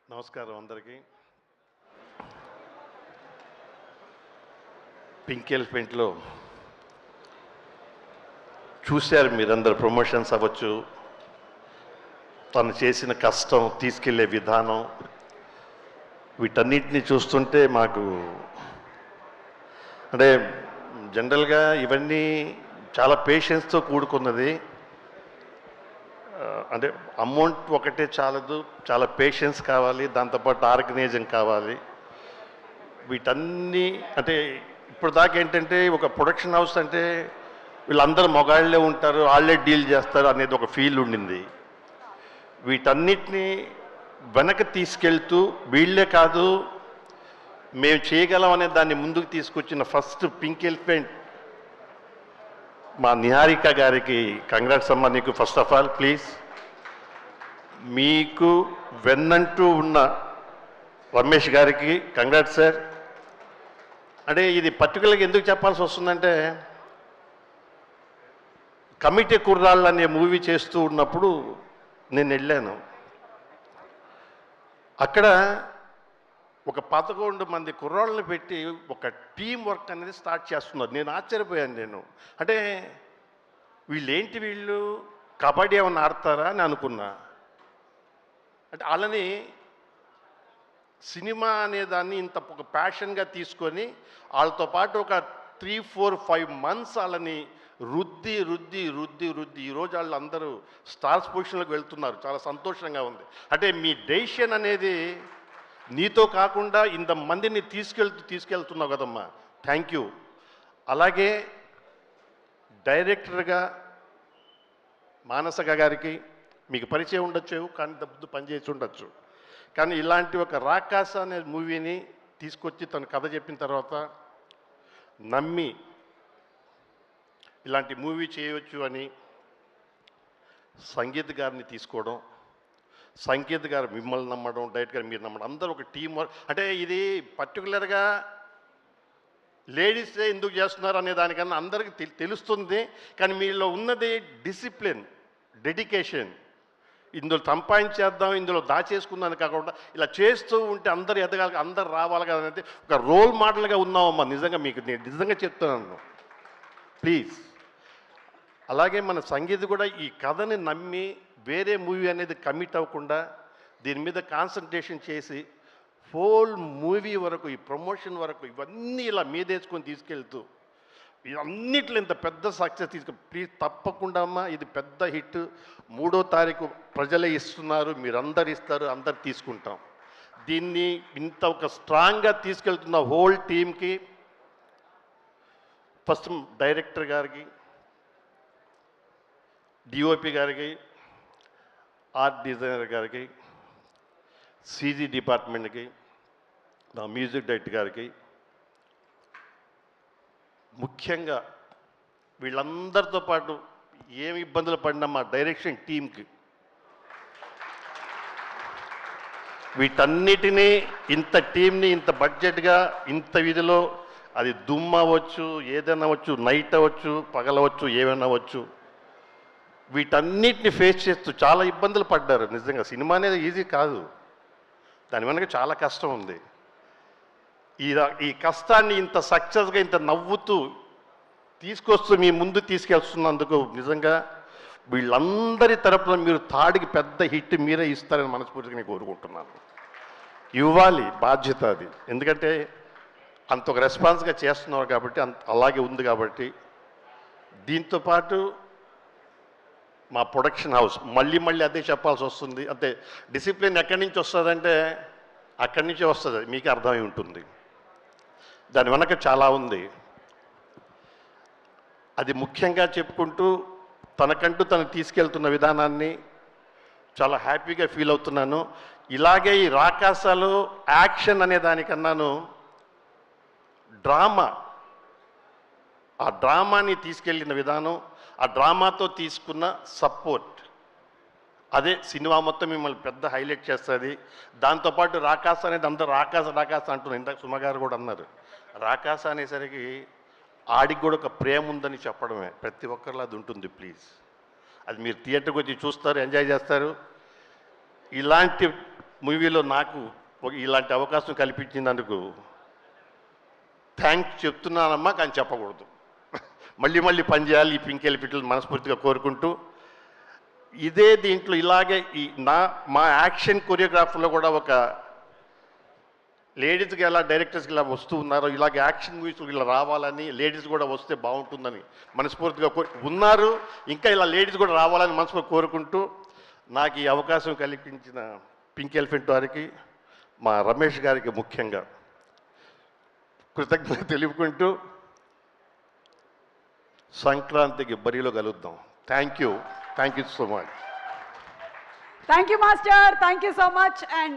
నమస్కారం అందరికీ. పింక్ ఎలిఫెంట్లో చూశారు మీరందరు, ప్రమోషన్స్ అవ్వచ్చు, తను చేసిన కష్టం, తీసుకెళ్లే విధానం, వీటన్నిటిని చూస్తుంటే మాకు అంటే జనరల్గా ఇవన్నీ చాలా పేషెన్స్తో కూడుకున్నది. అంటే అమౌంట్ ఒకటే చాలదు, చాలా పేషెన్స్ కావాలి, దాంతోపాటు ఆర్గనైజింగ్ కావాలి. వీటన్నీ అంటే ఇప్పుడు దాకా ఏంటంటే ఒక ప్రొడక్షన్ హౌస్ అంటే వీళ్ళందరూ మొగాళ్ళే ఉంటారు, వాళ్ళే డీల్ చేస్తారు అనేది ఒక ఫీల్ ఉండింది. వీటన్నిటినీ వెనక్కి తీసుకెళ్తూ వీళ్ళే కాదు మేము చేయగలం అనే దాన్ని ముందుకు తీసుకొచ్చిన ఫస్ట్ పింక్ ఎలిఫెంట్ మా నిహారిక గారికి కంగ్రాట్స్ అమ్మా. నీకు ఫస్ట్ ఆఫ్ ఆల్ ప్లీజ్, మీకు వెన్నంటూ ఉన్న రమేష్ గారికి కంగ్రాట్స్ సార్. అంటే ఇది పర్టికులర్గా ఎందుకు చెప్పాల్సి వస్తుందంటే, కమిటీ కుర్రాళ్ళు అనే మూవీ చేస్తూ ఉన్నప్పుడు నేను వెళ్ళాను. అక్కడ ఒక 11 మంది కుర్రాళ్ళని పెట్టి ఒక టీం వర్క్ అనేది స్టార్ట్ చేస్తున్నారు. నేను ఆశ్చర్యపోయాను. నేను అంటే వీళ్ళు కబడ్డీ ఏమన్నా ఆడతారా అని అనుకున్నా. అంటే వాళ్ళని సినిమా అనేదాన్ని ఇంత ఒక ప్యాషన్గా తీసుకొని వాళ్ళతో పాటు ఒక 3, 4, 5 months వాళ్ళని రుద్ది రుద్ది రుద్ది రుద్ది ఈరోజు వాళ్ళు అందరూ స్టార్స్ పొజిషన్లోకి వెళ్తున్నారు. చాలా సంతోషంగా ఉంది. అంటే మీ డెసిషన్ అనేది నీతో కాకుండా ఇంతమందిని తీసుకెళ్తున్నావు కదమ్మా, థ్యాంక్ యూ. అలాగే డైరెక్టర్గా మానస గారికి మీకు పరిచయం ఉండొచ్చు, కానీ ముందు పనిచేసి ఉండొచ్చు. కానీ ఇలాంటి ఒక రాకాస అనే మూవీని తీసుకొచ్చి తను కథ చెప్పిన తర్వాత నమ్మి ఇలాంటి మూవీ చేయవచ్చు అని సంగీత్ గారిని తీసుకోవడం, సంగీత్ గారు మిమ్మల్ని నమ్మడం, డైరెక్ట్ గారు మీరు నమ్మడం, అందరూ ఒక టీం వర్క్. అంటే ఇది పర్టికులర్గా లేడీసే ఎందుకు చేస్తున్నారు అనే దానికన్నా అందరికీ తెలుస్తుంది. కానీ మీలో ఉన్నది డిసిప్లిన్, డెడికేషన్. ఇందులో సంపాదించేద్దాం, ఇందులో దాచేసుకుందాం కాకుండా ఇలా చేస్తూ ఉంటే అందరు ఎదగాలి, అందరు రావాలి కదా అనేది ఒక రోల్ మోడల్గా ఉన్నామమ్మా. నిజంగా మీకు నేను నిజంగా చెప్తున్నాను, ప్లీజ్. అలాగే మన సంగీత్ కూడా ఈ కథని నమ్మి వేరే మూవీ అనేది కమిట్ అవ్వకుండా దీని మీద కాన్సన్ట్రేషన్ చేసి హోల్ మూవీ వరకు, ఈ ప్రమోషన్ వరకు ఇవన్నీ ఇలా మీదేసుకొని తీసుకెళ్తూ ఇవన్నిట్లో ఇంత పెద్ద సక్సెస్ ప్లీజ్ తప్పకుండా అమ్మా. ఇది పెద్ద హిట్. 3వ తారీఖు ప్రజలే ఇస్తున్నారు, మీరందరు ఇస్తారు, అందరు తీసుకుంటాం. దీన్ని ఇంత ఒక స్ట్రాంగ్గా తీసుకెళ్తున్న హోల్ టీమ్కి, ఫస్ట్ డైరెక్టర్ గారికి, డిఓపి గారికి, ఆర్ట్ డిజైనర్ గారికి, సీజీ డిపార్ట్మెంట్కి, నా మ్యూజిక్ డైరెక్టర్ గారికి, ముఖ్యంగా వీళ్ళందరితో పాటు ఏమి ఇబ్బందులు పడినా మా డైరెక్షన్ టీంకి, వీటన్నిటినీ ఇంత టీంని ఇంత బడ్జెట్గా ఇంత విధిలో అది దుమ్ము అవ్వచ్చు, ఏదైనా అవ్వచ్చు, నైట్ అవ్వచ్చు, పగలవచ్చు, ఏమైనా అవ్వచ్చు, వీటన్నిటిని ఫేస్ చేస్తూ చాలా ఇబ్బందులు పడ్డారు. నిజంగా సినిమా అనేది ఈజీ కాదు, దాని వెనక చాలా కష్టం ఉంది. ఈ కష్టాన్ని ఇంత సక్సెస్గా ఇంత నవ్వుతూ తీసుకొస్తూ మీ ముందు తీసుకెళ్తున్నందుకు నిజంగా వీళ్ళందరి తరపున మీరు తాడికి పెద్ద హిట్ మీరే ఇస్తారని మనస్ఫూర్తిగా నేను కోరుకుంటున్నాను. ఇవ్వాలి, బాధ్యత అది. ఎందుకంటే అంత ఒక రెస్పాన్స్గా చేస్తున్నారు కాబట్టి, అలాగే ఉంది కాబట్టి. దీంతోపాటు మా ప్రొడక్షన్ హౌస్ మళ్ళీ అదే చెప్పాల్సి వస్తుంది. అంతే డిసిప్లిన్ ఎక్కడి నుంచి వస్తుందంటే అక్కడి నుంచే వస్తుంది, మీకు అర్థమై ఉంటుంది. దాని వెనక చాలా ఉంది. అది ముఖ్యంగా చెప్పుకుంటూ తనకంటూ తను తీసుకెళ్తున్న విధానాన్ని చాలా హ్యాపీగా ఫీల్ అవుతున్నాను. ఇలాగే ఈ రాకాసాలు యాక్షన్ అనే దానికన్నాను డ్రామా, ఆ డ్రామాని తీసుకెళ్ళిన విధానం, ఆ డ్రామాతో తీసుకున్న సపోర్ట్, అదే సినిమా మొత్తం మిమ్మల్ని పెద్ద హైలైట్ చేస్తుంది. దాంతోపాటు రాకాస అనేది అందరూ రాకాస అంటున్నారు. ఇందాక సుమగారు కూడా అన్నారు, రాకాస అనేసరికి ఆడికి కూడా ఒక ప్రేమ ఉందని చెప్పడమే. ప్రతి ఒక్కరిలో అది ఉంటుంది. ప్లీజ్ అది మీరు థియేటర్కి వచ్చి చూస్తారు, ఎంజాయ్ చేస్తారు. ఇలాంటి మూవీలో నాకు ఇలాంటి అవకాశం కల్పించినందుకు థ్యాంక్స్ చెప్తున్నానమ్మా, కానీ చెప్పకూడదు. మళ్ళీ మళ్ళీ పనిచేయాలి ఈ పింక్ ఎలిఫెంట్లను మనస్ఫూర్తిగా కోరుకుంటూ, ఇదే దీంట్లో ఇలాగే మా యాక్షన్ కొరియోగ్రాఫర్లో కూడా ఒక లేడీస్కి ఎలా డైరెక్టర్స్కి ఇలా వస్తూ ఉన్నారో, ఇలాగ యాక్షన్ మూవీస్ ఇలా రావాలని, లేడీస్ కూడా వస్తే బాగుంటుందని మనస్ఫూర్తిగా ఉన్నారు. ఇంకా ఇలా లేడీస్ కూడా రావాలని మనస్ఫూర్తిగా కోరుకుంటూ, నాకు ఈ అవకాశం కల్పించిన పింక్ ఎలిఫెంట్ వారికి, మా రమేష్ గారికి ముఖ్యంగా కృతజ్ఞత తెలుపుకుంటూ, సంక్రాంతికి బరిలో కలుద్దాం. Thank you so much. Thank you, Master. Thank you so much. And